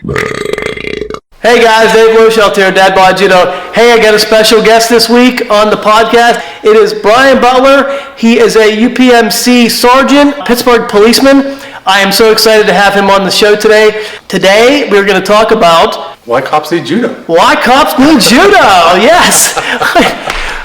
Hey guys, David Loshelder here, Dadbod Judo. Hey, I got a special guest this week on the podcast. It is Brian Butler. He is a UPMC Sargent, Pittsburgh policeman. I am so excited to have him on the show today. Today, we're going to talk about... Why cops need judo. Why cops need judo, yes.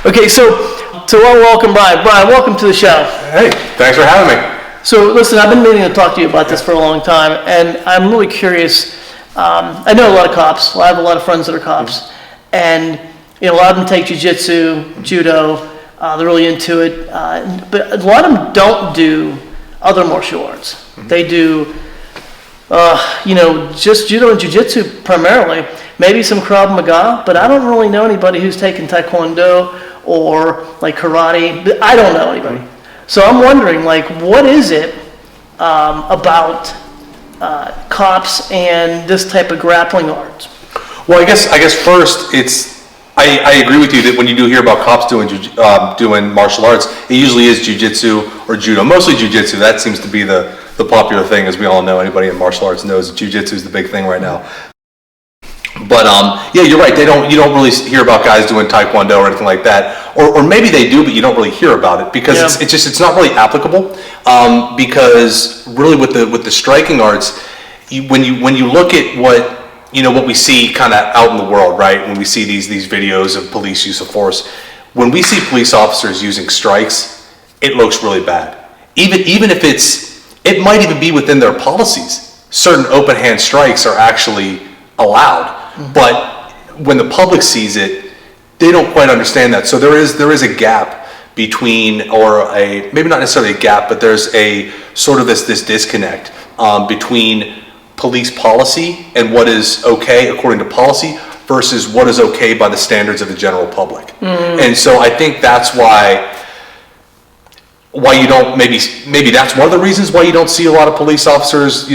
Okay, so I welcome Brian. Brian, welcome to the show. Hey, thanks for having me. So listen, I've been meaning to talk to you about this for a long time, and I'm really curious. I know a lot of cops. I have a lot of friends that are cops, and a lot of them take jiu-jitsu, judo. They're really into it, but a lot of them don't do other martial arts. Mm-hmm. They do, just judo and jiu-jitsu primarily. Maybe some Krav Maga, but I don't really know anybody who's taken taekwondo or like karate. I don't know anybody. Mm-hmm. So I'm wondering, what is it about cops and this type of grappling arts? Well, I guess first I agree with you that when you do hear about cops doing martial arts, it usually is jiu-jitsu or judo. Mostly jiu-jitsu. That seems to be the popular thing, as we all know. Anybody in martial arts knows that jiu-jitsu is the big thing right now. But yeah, you're right. You don't really hear about guys doing taekwondo or anything like that, or maybe they do, but you don't really hear about it because it's not really applicable. Because really, with the striking arts, when you look at what we see kind of out in the world, right? When we see these videos of police use of force, when we see police officers using strikes, it looks really bad. Even if it might even be within their policies. Certain open hand strikes are actually allowed. Mm-hmm. But when the public sees it, they don't quite understand that. So there is a gap between, or maybe not necessarily a gap, but there's a sort of this disconnect between police policy and what is okay according to policy versus what is okay by the standards of the general public. Mm-hmm. And so I think that's why you don't, maybe that's one of the reasons why you don't see a lot of police officers,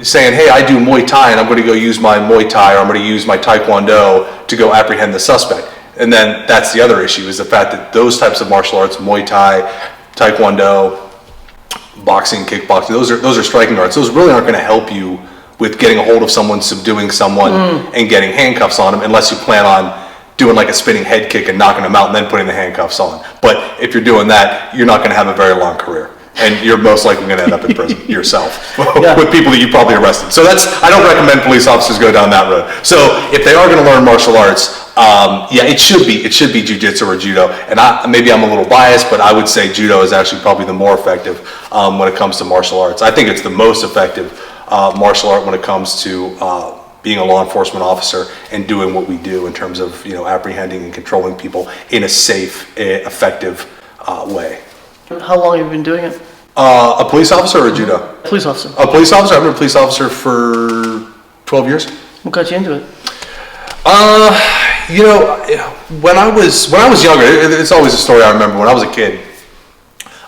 saying, hey, I do Muay Thai and I'm going to go use my Muay Thai or I'm going to use my Taekwondo to go apprehend the suspect. And then that's the other issue, is the fact that those types of martial arts, Muay Thai, Taekwondo, boxing, kickboxing, those are striking arts. Those really aren't going to help you with getting a hold of someone, subduing someone, and getting handcuffs on them, unless you plan on doing like a spinning head kick and knocking them out and then putting the handcuffs on. But if you're doing that, you're not going to have a very long career. And you're most likely going to end up in prison yourself with people that you probably arrested. So I don't recommend police officers go down that road. So if they are going to learn martial arts, it should be jiu-jitsu or judo. And maybe I'm a little biased, but I would say judo is actually probably the more effective when it comes to martial arts. I think it's the most effective martial art when it comes to being a law enforcement officer and doing what we do in terms of apprehending and controlling people in a safe, effective way. How long have you been doing it? A police officer or a judo? Police officer. A police officer? I've been a police officer for 12 years. What got you into it? When I was younger, it's always a story I remember. When I was a kid,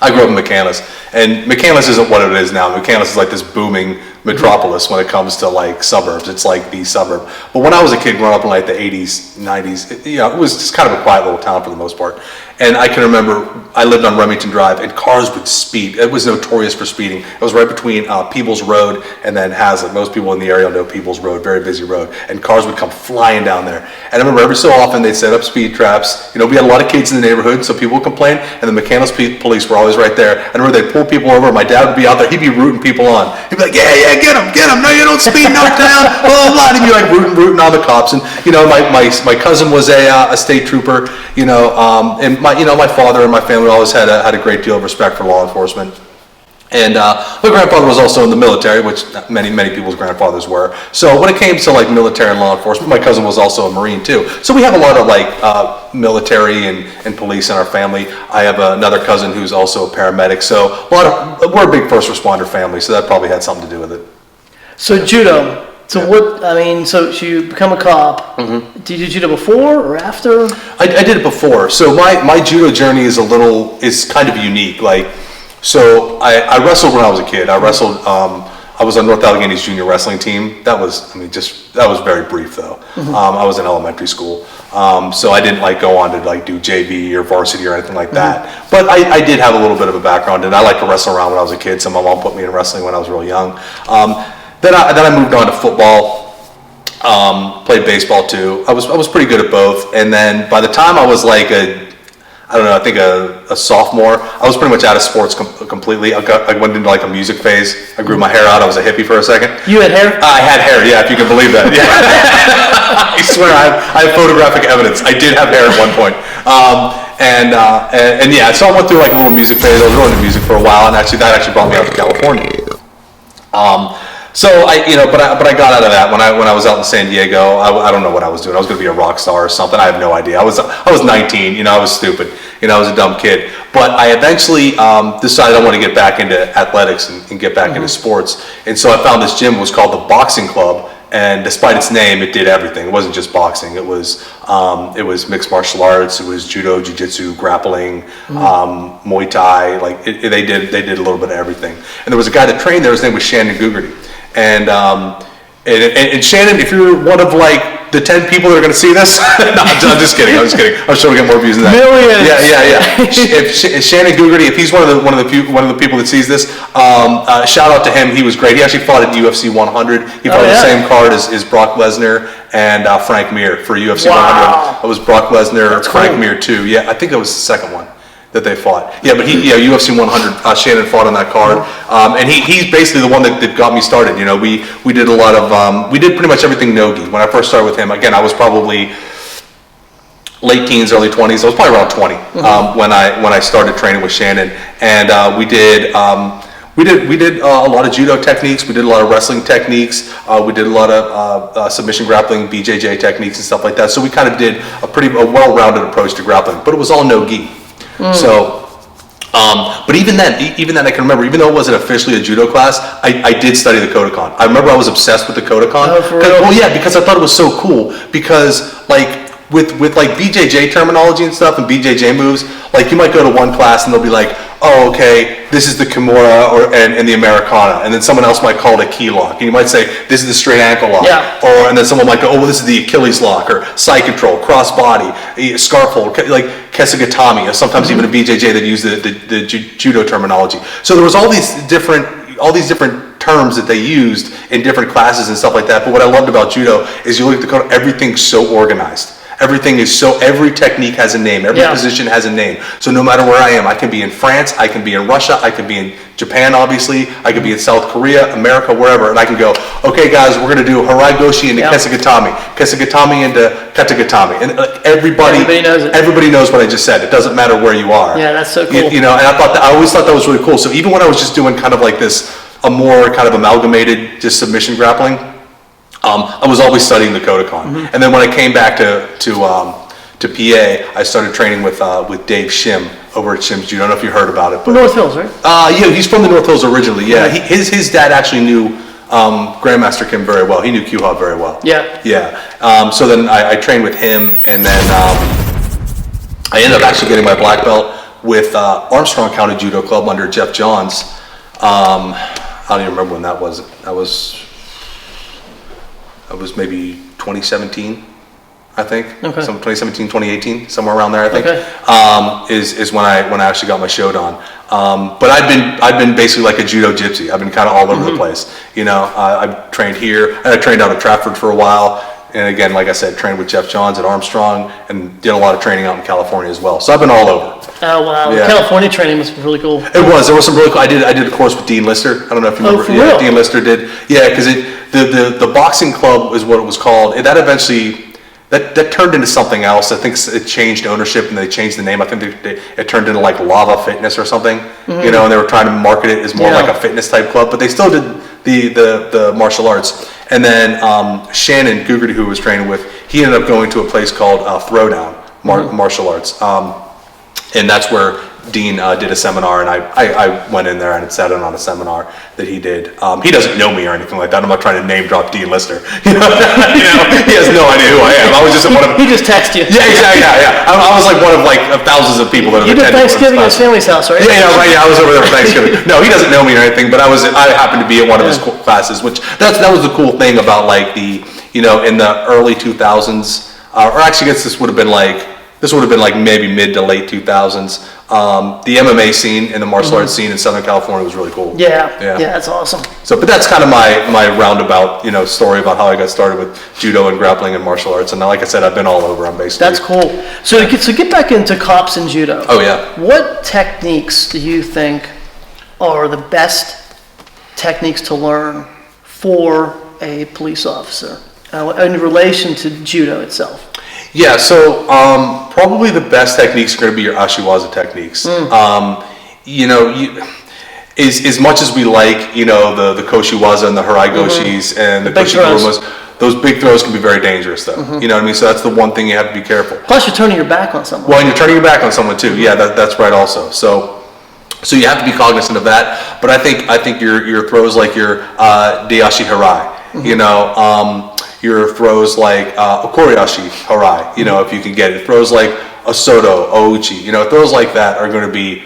I grew up in McCandless, and McCandless isn't what it is now. McCandless is like this booming metropolis when it comes to like suburbs. It's like the suburb. But when I was a kid growing up in like the 80s, 90s, it was just kind of a quiet little town for the most part. And I can remember I lived on Remington Drive, and cars would speed. It was notorious for speeding. It was right between Peebles Road and then Hazlitt. Most people in the area know Peebles Road, very busy road. And cars would come flying down there. And I remember every so often they'd set up speed traps. We had a lot of kids in the neighborhood, so people would complain. And the McCandless police were always right there. I remember they'd pull people over. My dad would be out there. He'd be rooting people on. He'd be like, yeah, get him. No, you don't speed no town. Blah, blah. And he'd be like rooting on the cops. And, my cousin was a state trooper, and my father and my family always had a great deal of respect for law enforcement. And my grandfather was also in the military, which many people's grandfathers were. So when it came to like military and law enforcement, my cousin was also a Marine too. So we have a lot of military and police in our family. I have another cousin who's also a paramedic. So we're a big first responder family. So that probably had something to do with it. So judo. So you become a cop. Mm-hmm. Did you do judo before or after? I did it before. So my judo journey is kind of unique. So I wrestled when I was a kid. I wrestled. I was on North Allegheny's junior wrestling team. That was very brief though. Mm-hmm. I was in elementary school, so I didn't go on to do JV or varsity or anything like that. Mm-hmm. But I did have a little bit of a background, and I liked to wrestle around when I was a kid. So my mom put me in wrestling when I was real young. Then I moved on to football. Played baseball too. I was pretty good at both. And then by the time I was like a sophomore, I was pretty much out of sports completely. I went into like a music phase. I grew my hair out. I was a hippie for a second. You had hair? I had hair, yeah, if you can believe that. Yeah. I swear I have photographic evidence. I did have hair at one point. And yeah, so I went through like a little music phase. I was really into music for a while, and that actually brought me out to California. So but I got out of that when I was out in San Diego. I don't know what I was doing. I was going to be a rock star or something. I have no idea. I was 19. I was stupid. I was a dumb kid. But I eventually decided I want to get back into athletics and get back into sports. And so I found this gym was called the Boxing Club. And despite its name, it did everything. It wasn't just boxing. It was mixed martial arts. It was judo, jiu-jitsu, grappling, Muay Thai. Like they did a little bit of everything. And there was a guy that trained there. His name was Shannon Gugarty. And Shannon, if you're one of like the 10 people that are going to see this, no, I'm just kidding. I'm sure we get more views than that. Millions. Yeah. If Shannon Gugarty, if he's one of the people that sees this, shout out to him. He was great. He actually fought at UFC 100. He fought the same card as Brock Lesnar and Frank Mir for UFC 100. It was Brock Lesnar, Frank Mir too. Yeah, I think that was the second one that they fought. Yeah, but UFC 100, Shannon fought on that card. And he's basically the one that got me started. We did a lot of, we did pretty much everything no-gi. When I first started with him, again, I was probably late teens, early 20s. I was probably around 20 when I started training with Shannon. And we did a lot of judo techniques. We did a lot of wrestling techniques. We did a lot of submission grappling, BJJ techniques and stuff like that. So we kind of did a well-rounded approach to grappling, but it was all no-gi. So, but even then I can remember, even though it wasn't officially a judo class, I did study the Kodokan. I remember I was obsessed with the Kodokan. Oh, for real? Well, yeah, because I thought it was so cool. Because like with like BJJ terminology and stuff and BJJ moves, like you might go to one class and they'll be like, oh, okay, this is the Kimura and the Americana, and then someone else might call it a key lock, and you might say this is the straight ankle lock, and then someone might go, oh, well, this is the Achilles lock, or side control, cross body, scarf hold, like Kesugatami, or sometimes even a BJJ that use the judo terminology. So there was all these different terms that they used in different classes and stuff like that. But what I loved about judo is you look at the code, everything's so organized. Every technique has a name, every position has a name. So no matter where I am, I can be in France, I can be in Russia, I can be in Japan, obviously, I can be in South Korea, America, wherever, and I can go, okay guys, we're gonna do Harai Goshi into Kesugatami into Katagatami. And everybody knows what I just said. It doesn't matter where you are. Yeah, that's so cool. And I always thought that was really cool. So even when I was just doing kind of like a more kind of amalgamated just submission grappling, I was always studying the Kodokan. And then when I came back to PA, I started training with Dave Shim over at Shim's Judo. I don't know if you heard about it. But, North Hills, right? Yeah, he's from the North Hills originally. Yeah, his dad actually knew Grandmaster Kim very well. He knew Q-Hop very well. Yeah. So then I trained with him, and then I ended up actually getting my black belt with Armstrong County Judo Club under Jeff Johns. I don't even remember when that was. It was maybe 2017, I think. Okay. 2017, 2018, somewhere around there, I think. Okay. Is when I actually got my Shodan. But I've been basically like a judo gypsy. I've been kind of all over the place. I've trained here, and I trained out of Trafford for a while. And again, like I said, trained with Jeff Johns at Armstrong, and did a lot of training out in California as well. So I've been all over. Oh wow! Yeah. California training must be really cool. It was. There was some really cool. I did a course with Dean Lister. I don't know if you remember. For real? Dean Lister did. Yeah, because the boxing club is what it was called. That eventually that turned into something else. I think it changed ownership and they changed the name. I think it turned into like Lava Fitness or something. And they were trying to market it as more like a fitness type club, but they still did the martial arts. And then Shannon Gugarty, who I was training with, he ended up going to a place called Throwdown Martial Arts. And that's where Dean did a seminar, and I went in there and sat in on a seminar that he did. He doesn't know me or anything like that. I'm not trying to name drop Dean Lister. He has no idea who I am. I was just one of. He just texted you. Yeah, exactly. Yeah. I was like one of like thousands of people that have attended. You did Thanksgiving at his family's house, right? Yeah, right. Yeah, I was over there for Thanksgiving. No, he doesn't know me or anything, but I happened to be at one of his classes, which that was the cool thing about like in the early 2000s, or actually I guess this would have been like maybe mid to late 2000s. The MMA scene and the martial arts scene in Southern California was really cool. Yeah, that's awesome. So, but that's kind of my roundabout, story about how I got started with judo and grappling and martial arts. And like I said, I've been all over. I'm basically. That's cool. So get back into cops and judo. Oh yeah. What techniques do you think are the best techniques to learn for a police officer in relation to judo itself? Yeah, so probably the best techniques are going to be your ashiwaza techniques. As much as we like, the koshiwaza and the harai goshis and the koshigurumas, those big throws can be very dangerous though. You know what I mean? So that's the one thing you have to be careful. Plus you're turning your back on someone. Well, and you're turning your back on someone too. Yeah, that's right also. So you have to be cognizant of that. But I think your throws like your dayashi harai, your throws like okoriashi harai, if you can get it. Throws like a soto, ouchi, throws like that are going to be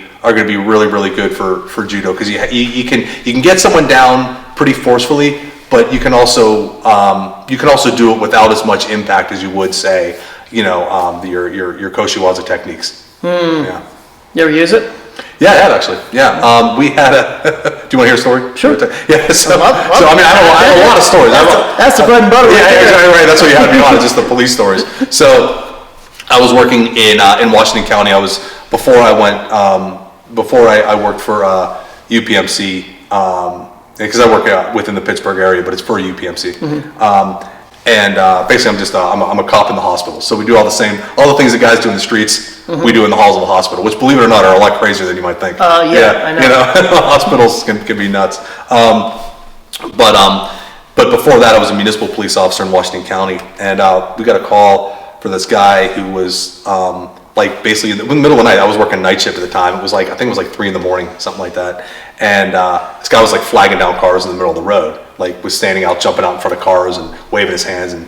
really, really good for judo, because you can get someone down pretty forcefully, but you can also do it without as much impact as you would say, your koshiwaza techniques. Yeah. You ever use it? Yeah, I have actually. Yeah, we had a. Do you want to hear a story? Sure. Yeah. So I have a lot of stories. That's the bread and butter. Yeah, exactly right. That's what you had to be on. It's just the police stories. So I was working in Washington County. Before I worked for UPMC, because I work within the Pittsburgh area, but it's for UPMC. And basically, I'm a cop in the hospital. So we do all the things that guys do in the streets, we do in the halls of a hospital, which, believe it or not, are a lot crazier than you might think. I know. Hospitals can be nuts. But before that, I was a municipal police officer in Washington County, and we got a call for this guy who was basically in the middle of the night. I was working night shift at the time. I think it was 3 a.m, something like that. And this guy was flagging down cars in the middle of the road, was standing out, jumping out in front of cars and waving his hands. And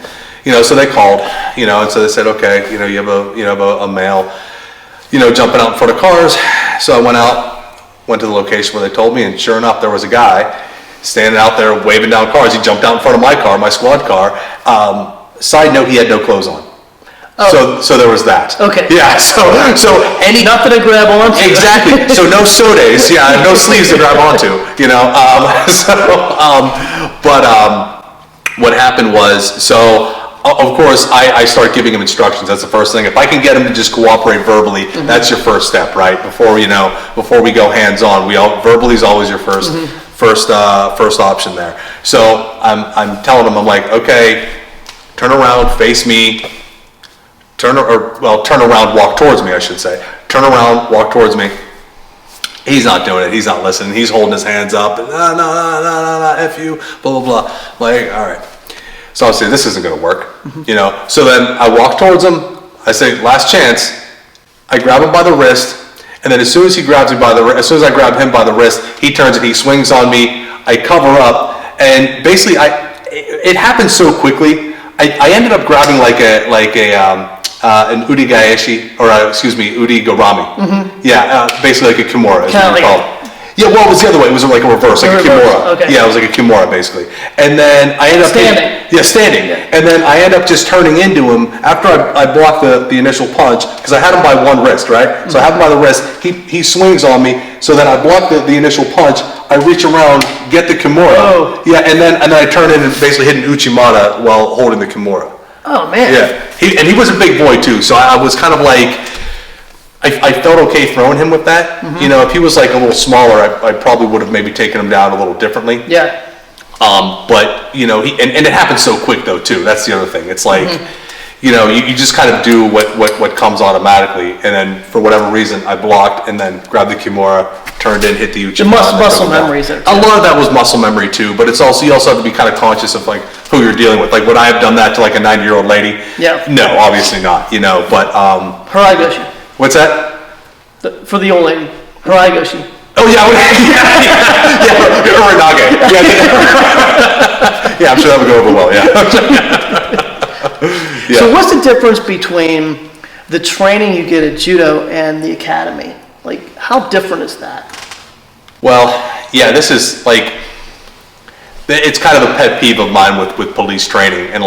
so they called, and so they said, okay, you have a male, jumping out in front of cars. So I went to the location where they told me, and sure enough, there was a guy standing out there waving down cars. He jumped out in front of my car, my squad car. Side note, he had no clothes on. Oh. So there was that. Okay. Yeah. So nothing to grab onto. Exactly. So no sodas. Yeah. No sleeves to grab onto. What happened was, of course, I start giving him instructions. That's the first thing. If I can get him to just cooperate verbally, that's your first step, right? Before we go hands on, verbally is always your first option there. So I'm telling him, I'm like, okay, turn around, face me. Turn around, walk towards me, I should say. Turn around, walk towards me. He's not doing it. He's not listening. He's holding his hands up. And, no, F you, blah, blah, blah. All right. So I was saying, this isn't going to work, So then I walk towards him. I say, last chance. I grab him by the wrist. And then as soon as I grab him by the wrist, he turns and he swings on me. I cover up. And basically, it happened so quickly. I ended up grabbing an udigaeshi, udigorami. Yeah, basically like a kimura, is what it's called. Yeah, well, it was the other way. It was like a reverse, like a kimura. Okay. Yeah, it was like a kimura, basically. And then I ended up standing. Yeah. And then I end up just turning into him after I blocked the initial punch, because I had him by one wrist, right? So I have him by the wrist. He swings on me. So then I block the initial punch. I reach around, get the kimura. Oh. Yeah, and then I turn in and basically hit an uchimata while holding the kimura. Oh man. Yeah. He was a big boy too, so I was kind of I felt okay throwing him with that. If he was a little smaller, I probably would have maybe taken him down a little differently. Yeah. But and it happened so quick though too. That's the other thing. It's you just kind of do what comes automatically, and then for whatever reason I blocked and then grabbed the kimura, turned in, hit the uchi. The muscle memories there too. A lot of that was muscle memory too, but you also have to be kind of conscious of who you're dealing with. Would I have done that to a 90-year-old lady? Yeah. No, obviously not. But harai goshi. What's that? For the old lady, harai goshi. Oh yeah, uranage. Yeah, I'm sure that would go over well. Yeah. Yeah. So what's the difference between the training you get at judo and the academy? How different is that? Well, yeah, this is it's kind of a pet peeve of mine with police training, and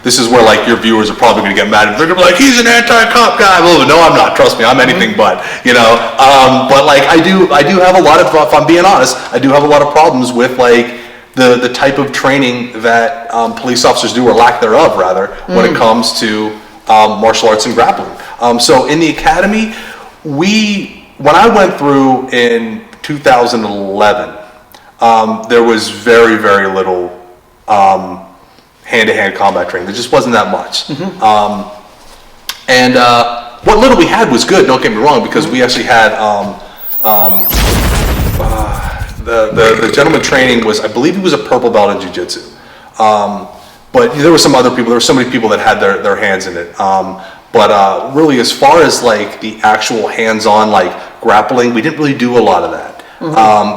this is where like your viewers are probably going to get mad. They're going to be like, he's an anti-cop guy. Well, no, I'm not. Trust me, I'm anything but. But like I do have a lot of, if I'm being honest, I do have a lot of problems with like the type of training that police officers do, or lack thereof, rather, when it comes to martial arts and grappling. So in the academy, when I went through in 2011, there was very, very little hand-to-hand combat training. There just wasn't that much. And what little we had was good, don't get me wrong, because we actually had the gentleman training was, I believe he was a purple belt in jiu-jitsu. But there were some other people, there were so many people that had their hands in it. But really, as far as like the actual hands-on like grappling, we didn't really do a lot of that.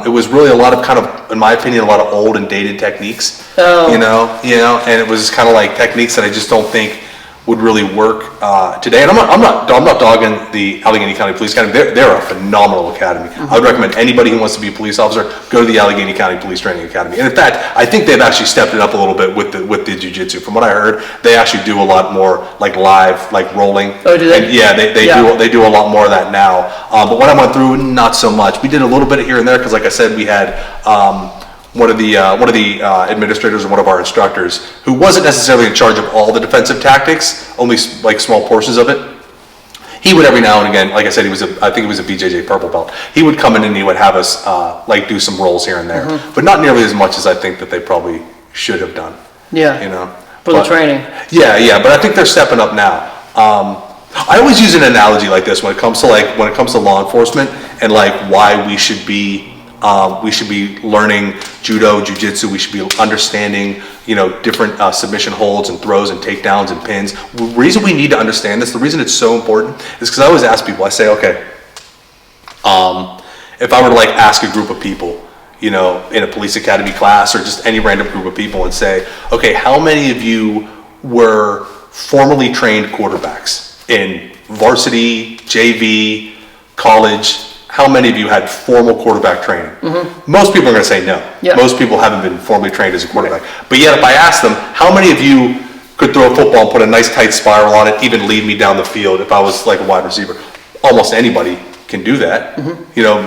It was really a lot of kind of, in my opinion, a lot of old and dated techniques. And it was kind of like techniques that I just don't think would really work today. And I'm not dogging the Allegheny County Police Academy. They're a phenomenal academy. I would recommend anybody who wants to be a police officer go to the Allegheny County Police Training Academy. And in fact, I think they've actually stepped it up a little bit with the jiu-jitsu. From what I heard, they actually do a lot more like live, like rolling. Oh, do they? And yeah, they do a lot more of that now. But when I went through, not so much. We did a little bit here and there because, like I said, we had one of the administrators or one of our instructors who wasn't necessarily in charge of all the defensive tactics, only like small portions of it. He would every now and again, like I said, I think he was a BJJ purple belt. He would come in and he would have us like do some rolls here and there, but not nearly as much as I think that they probably should have done. Yeah. For the training. Yeah, but I think they're stepping up now. I always use an analogy like this when it comes to law enforcement and like why we should be learning judo, jiu-jitsu. We should be understanding, different submission holds and throws and takedowns and pins. The reason we need to understand this, the reason it's so important, is because I always ask people. I say, okay, if I were to like ask a group of people, in a police academy class or just any random group of people, and say, okay, how many of you were formally trained quarterbacks in varsity, JV, college? How many of you had formal quarterback training? Most people are going to say no. Yeah. Most people haven't been formally trained as a quarterback. But yet if I ask them, how many of you could throw a football and put a nice tight spiral on it, even lead me down the field if I was like a wide receiver? Almost anybody can do that.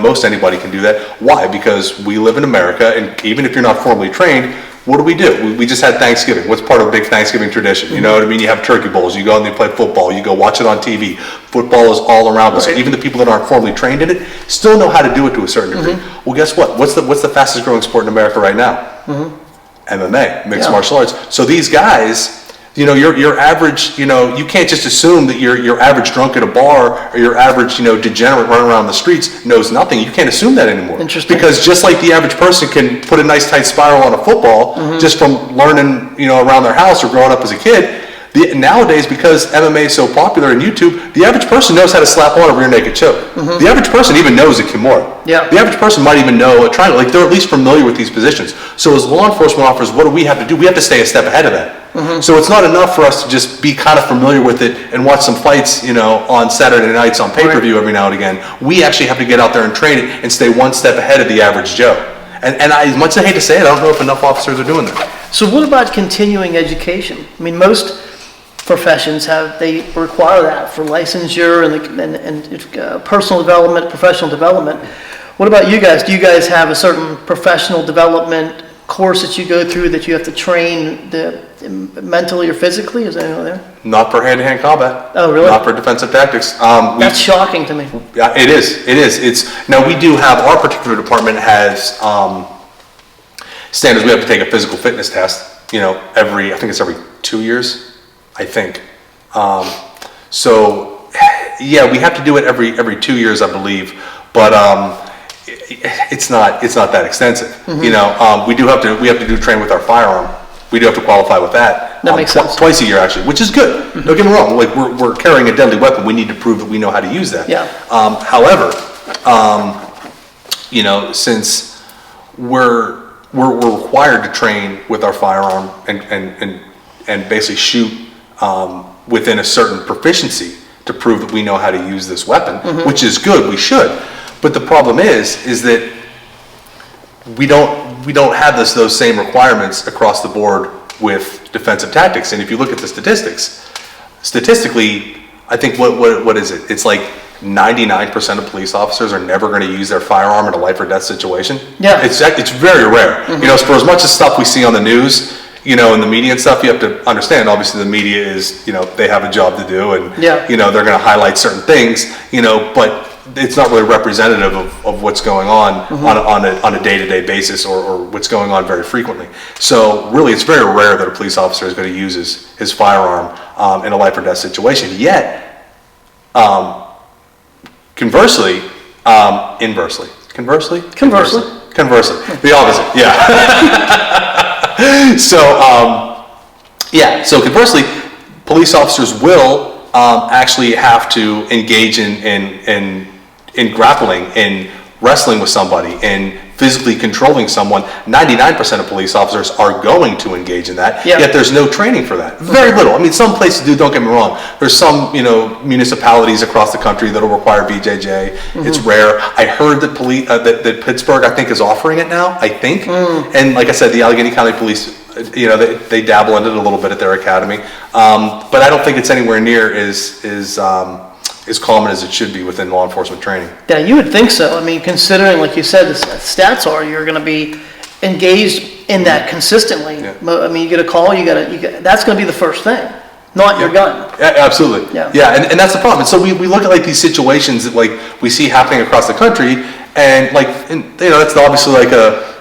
Most anybody can do that. Why? Because we live in America, and even if you're not formally trained, what do? We just had Thanksgiving. What's part of a big Thanksgiving tradition? You know what I mean? You have turkey bowls. You go and they play football. You go watch it on TV. Football is all around us. Right. Even the people that aren't formally trained in it still know how to do it to a certain degree. Well, guess what? What's the fastest growing sport in America right now? MMA, mixed martial arts. So these guys, your average, you can't just assume that your average drunk at a bar or your average, degenerate running around the streets knows nothing. You can't assume that anymore. Interesting. Because just like the average person can put a nice tight spiral on a football just from learning, around their house or growing up as a kid, nowadays, because MMA is so popular in YouTube, the average person knows how to slap on a rear naked choke. The average person even knows a kimura. Yeah. The average person might even know a triangle. Like, they're at least familiar with these positions. So as law enforcement officers, what do we have to do? We have to stay a step ahead of that. So it's not enough for us to just be kind of familiar with it and watch some fights, on Saturday nights on pay-per-view every now and again. We actually have to get out there and train it and stay one step ahead of the average Joe. And as much as I hate to say it, I don't know if enough officers are doing that. So what about continuing education? I mean, most professions they require that for licensure and personal development, professional development. What about you guys? Do you guys have a certain professional development course that you go through that you have to train mentally or physically? Is anyone there? Not for hand-to-hand combat. Oh, really? Not for defensive tactics. That's shocking to me. Yeah, it is. Now, we do have, our particular department has standards. We have to take a physical fitness test, I think it's every 2 years. I think. So, yeah, we have to do it every 2 years, I believe, but it's not that extensive. We have to do train with our firearm. We do have to qualify with that. That makes sense. Twice a year, actually, which is good. Don't get me wrong. Like, we're carrying a deadly weapon. We need to prove that we know how to use that. Yeah. However, since we're required to train with our firearm and basically shoot within a certain proficiency to prove that we know how to use this weapon, which is good, we should. But the problem is that we don't have those same requirements across the board with defensive tactics. And if you look at the statistically, I think what is it? It's like 99% of police officers are never going to use their firearm in a life or death situation. Yeah. It's very rare. You know, for as much as stuff we see on the news, you know, in the media and stuff, you have to understand, obviously the media is, you know, they have a job to do, and, you know, they're going to highlight certain things, you know, but it's not really representative of what's going on on a day-to-day basis, or what's going on very frequently. So really, it's very rare that a police officer is going to use his firearm in a life or death situation. Yet, conversely, conversely, the opposite, yeah. So conversely, police officers will actually have to engage in grappling, in wrestling with somebody, in physically controlling someone. 99% of police officers are going to engage in that, yet there's no training for that. Very little. I mean, some places do, don't get me wrong. There's some, you know, municipalities across the country that'll require BJJ. It's rare. I heard that that Pittsburgh, I think, is offering it now, I think. And like I said, the Allegheny County Police, you know, they dabble in it a little bit at their academy. But I don't think it's anywhere near as common as it should be within law enforcement training. Yeah, you would think so. I mean, considering, like you said, the stats are you're going to be engaged in that consistently. I mean, you get a call, that's going to be the first thing, not your gun. Yeah, absolutely. Yeah, and that's the problem. And so we look at like these situations that like we see happening across the country, and like, and, you know, that's obviously like a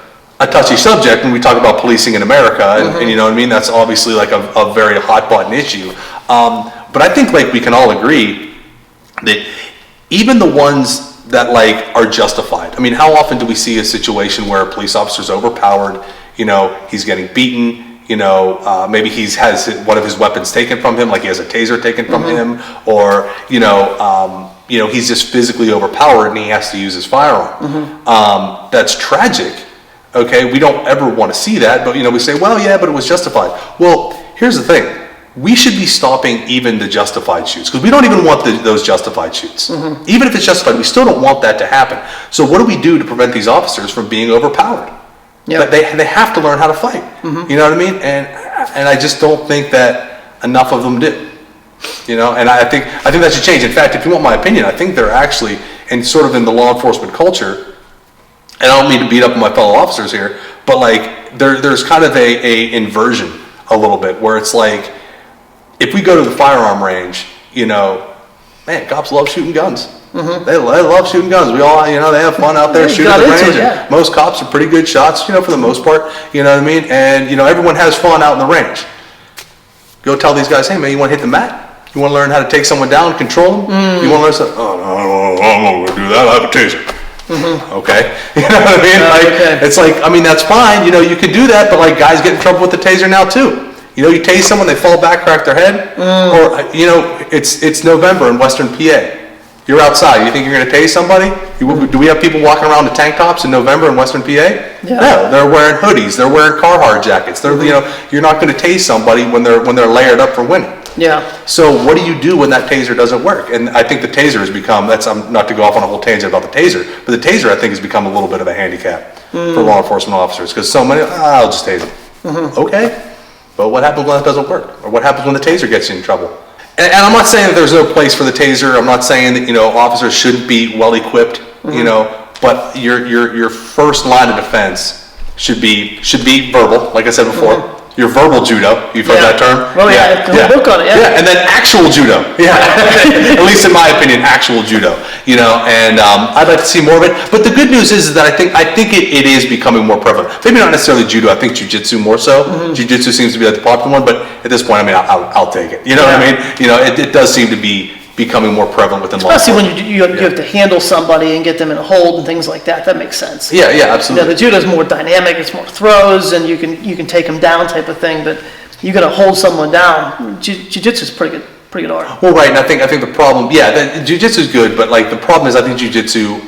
touchy subject when we talk about policing in America, and you know what I mean? That's obviously like a very hot button issue. But I think like we can all agree that even the ones that like are justified. I mean, how often do we see a situation where a police officer's overpowered, you know, he's getting beaten, you know, maybe he has one of his weapons taken from him, like he has a taser taken from him, or, you know, he's just physically overpowered and he has to use his firearm. That's tragic. Okay, we don't ever want to see that, but, you know, we say, well, yeah, but it was justified. Well, here's the thing. We should be stopping even the justified shoots, because we don't even want those justified shoots. Even if it's justified, we still don't want that to happen. So what do we do to prevent these officers from being overpowered? They have to learn how to fight. You know what I mean? And I just don't think that enough of them do. You know, and I think that should change. In fact, if you want my opinion, I think they're actually, and sort of in the law enforcement culture, and I don't mean to beat up my fellow officers here, but like there's kind of a inversion a little bit, where it's like, if we go to the firearm range, you know, man, cops love shooting guns. They love shooting guns. We all, you know, they have fun out there shooting at the range. Most cops are pretty good shots, you know, for the most part. You know what I mean? And, you know, everyone has fun out in the range. Go tell these guys, hey, man, you want to hit the mat? You want to learn how to take someone down, control them? You want to learn something? Oh, no, I'm not going to do that. I have a taser. Okay. You know what I mean? It's like, I mean, that's fine. You know, you can do that, but like guys get in trouble with the taser now too. You know, you tase someone, they fall back, crack their head, or, you know, it's November in Western PA. You're outside. You think you're going to tase somebody? Do we have people walking around in tank tops in November in Western PA? No, they're wearing hoodies. They're wearing Carhartt jackets. They're, you know, you're not going to tase somebody when they're layered up for winning. So what do you do when that taser doesn't work? And I think the taser has become, not to go off on a whole tangent about the taser, but the taser I think has become a little bit of a handicap for law enforcement officers, because so many, I'll just tase them. Okay. But what happens when it doesn't work? Or what happens when the taser gets you in trouble? And I'm not saying that there's no place for the taser. I'm not saying that, you know, officers shouldn't be well equipped, you know, but your first line of defense should be verbal, like I said before. Your verbal judo, you've heard that term? Oh yeah, there's a book on it, and then actual judo, at least in my opinion, actual judo, you know, and I'd like to see more of it, but the good news is that I think it is becoming more prevalent. Maybe not necessarily judo, I think jiu-jitsu more so. Jiu-jitsu seems to be like the popular one, but at this point, I mean, I'll take it, you know what I mean? You know, it does seem to be becoming more prevalent within law enforcement. Especially when you have to handle somebody and get them in a hold and things like that. That makes sense. Yeah, absolutely. You know, the judo is more dynamic. It's more throws, and you can take them down type of thing. But you got to hold someone down. Jiu-jitsu is pretty good art. Well, right, and I think the problem, jiu-jitsu is good, but like the problem is I think jiu-jitsu,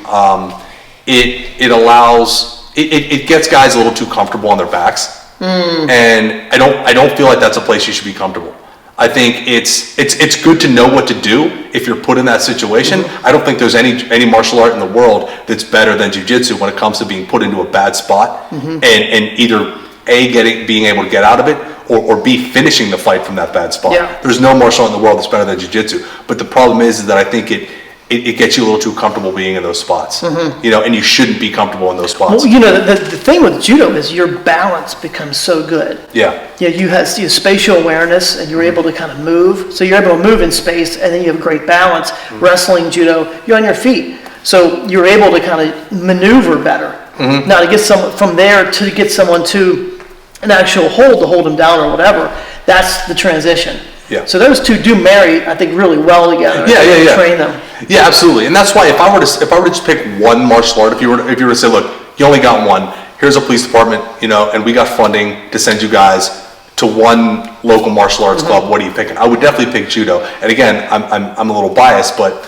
it gets guys a little too comfortable on their backs, and I don't feel like that's a place you should be comfortable. I think it's good to know what to do if you're put in that situation. I don't think there's any martial art in the world that's better than jiu-jitsu when it comes to being put into a bad spot and either being able to get out of it, or B, finishing the fight from that bad spot. Yeah. There's no martial art in the world that's better than jiu-jitsu. But the problem is that I think it gets you a little too comfortable being in those spots, you know, and you shouldn't be comfortable in those spots. Well, you know, the thing with judo is your balance becomes so good. Yeah. Yeah, you have spatial awareness, and you're able to kind of move. So you're able to move in space, and then you have great balance. Wrestling, judo, you're on your feet, so you're able to kind of maneuver better. Now, to get someone from there to get someone to an actual hold to hold them down or whatever, that's the transition. Yeah. So those two do marry, I think, really well together. Yeah. Train them. Yeah, absolutely. And that's why if I were to just pick one martial art, if you were to say, look, you only got one, here's a police department, you know, and we got funding to send you guys to one local martial arts club, what are you picking? I would definitely pick judo. And again, I'm a little biased, but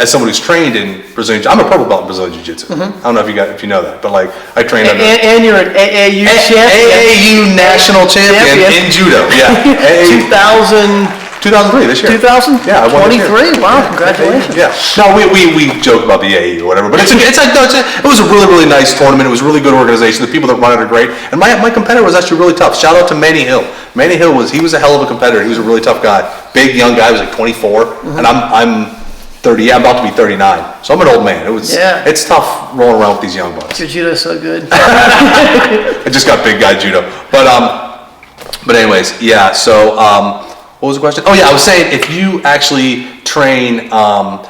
as someone who's trained in Brazilian, I'm a purple belt in Brazilian Jiu-Jitsu. I don't know if you know that, but like I trained under And you're an AAU champion. AAU national champion in judo. Yeah, 2003 this year. 2000? Yeah, I won this year. 23. Wow, congratulations. Yeah. No, we joke about the AAU or whatever, but it was a really, really nice tournament. It was a really good organization. The people that run it are great. And my competitor was actually really tough. Shout out to Manny Hill. Manny Hill was a hell of a competitor. He was a really tough guy. Big, young guy. He was like 24. And I'm 30. Yeah, I'm about to be 39. So I'm an old man. It's tough rolling around with these young bucks. Your judo's so good. I just got big guy judo. But anyways, yeah, so what was the question? Oh yeah, I was saying if you actually train,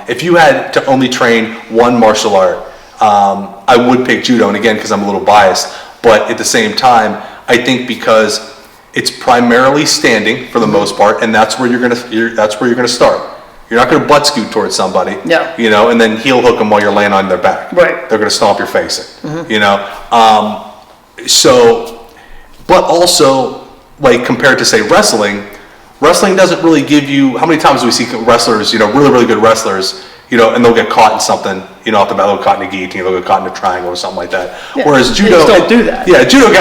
if you had to only train one martial art, I would pick judo. And again, because I'm a little biased, but at the same time, I think because it's primarily standing for the most part, and that's where you're gonna start. You're not gonna butt scoot towards somebody, you know, and then heel hook them while you're laying on their back. Right. They're gonna stomp your face in, you know. So, but also, like compared to say wrestling doesn't really give you, how many times do we see wrestlers, you know, really, really good wrestlers, you know, and they'll get caught in something, you know, off the bat, they'll get caught in a guillotine, they'll get caught in a triangle or something like that. Yeah, Whereas judo, they just don't do that. Yeah, judo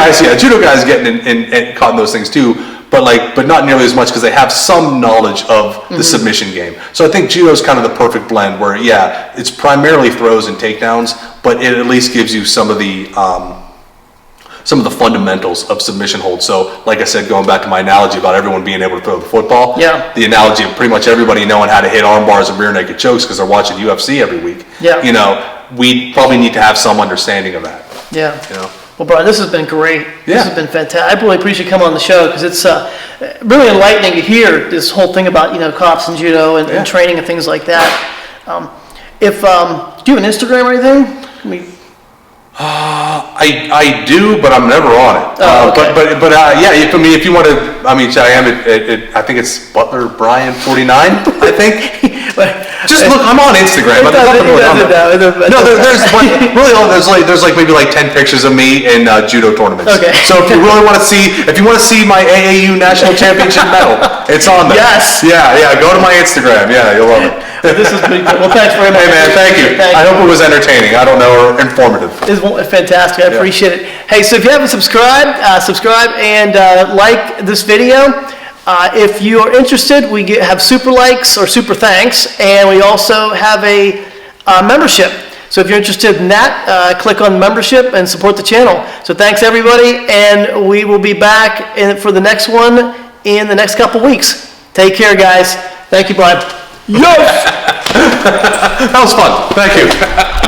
guys getting in caught in those things too, but not nearly as much because they have some knowledge of the submission game. So I think judo is kind of the perfect blend where, yeah, it's primarily throws and takedowns, but it at least gives you some of the fundamentals of submission holds. So, like I said, going back to my analogy about everyone being able to throw the football, the analogy of pretty much everybody knowing how to hit arm bars and rear naked chokes because they're watching UFC every week. You know, we probably need to have some understanding of that. Yeah. You know? Well, Brian, this has been great. Yeah. This has been fantastic. I really appreciate you coming on the show because it's really enlightening to hear this whole thing about, you know, cops and judo and training and things like that. Do you have an Instagram or anything? I do, but I'm never on it. Okay. But yeah, for me, if you want to, I mean, I am I think it's Butler Brian 49. I think. Just look, I'm on Instagram. There's maybe 10 pictures of me in judo tournaments. Okay. So if you really want to see my AAU national championship medal, it's on there. Yes. Yeah. Go to my Instagram. Yeah, you'll love it. This has been well. Thanks very much. Hey man, thank you. I hope it was entertaining. I don't know, or informative. It's fantastic. I appreciate it. Hey, so if you haven't subscribed, subscribe and like this video. If you are interested, we have super likes or super thanks, and we also have a membership. So if you're interested in that, click on membership and support the channel. So thanks everybody, and we will be back for the next one in the next couple weeks. Take care, guys. Thank you, Brian. Yes! That was fun. Thank you.